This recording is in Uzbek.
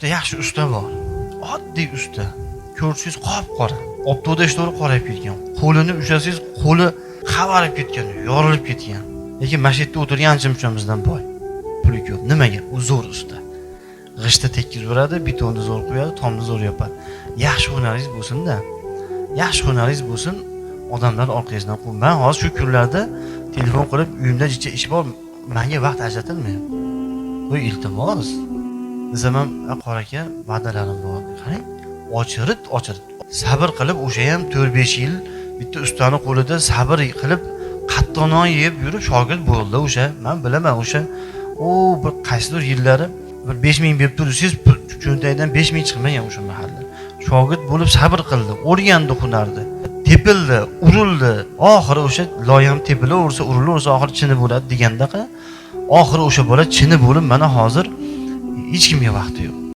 Yaxshi usta bor. Oddiy usta. Ko'rsangiz qop-qora. Obto'da ishtori qorayib ketgan. Qo'lini ushlasangiz, qo'li qavarib ketgan, yorilib ketgan. Lekin mana shu yerda o'tirgan ancha-munchamizdan boy. Puli ko'p. Nimaga? U zo'r usta. G'ishta tekkizveradi, betonni zo'r qo'yadi, tomni zo'r yopadi. Yaxshi hunaringiz bo'lsin-da. Yaxshi hunaringiz bo'lsin, odamlar orqangizdan qo'y. Men hozir shu kunlarda telefon qilib, uyimda jicha ish bor, menga vaqt ajratilmayapti. Voy iltimos. Zaman qora aka, va'dalarim bor. Qarang, ochirit. Sabr qilib o'sha ham 4-5 yil bitta ustani qo'lida sabr qilib qattiq non yeb yurib shogird bo'ldi o'sha. Men bilaman o'sha. Bir qaysidir yillari bir 5000 berib tursiz, cho'ntagdan 5000 chiqmagan o'sha mahalla. Shogird bo'lib sabr qildi, o'rgandi hunarni. Tepildi, urildi. Oxiri o'sha loyam tepilaversa, urilaversa oxiri chini bo'ladi degandaqa. Oxiri o'sha bola chini bo'lib, mana hozir hech kimga vaqti yo'q.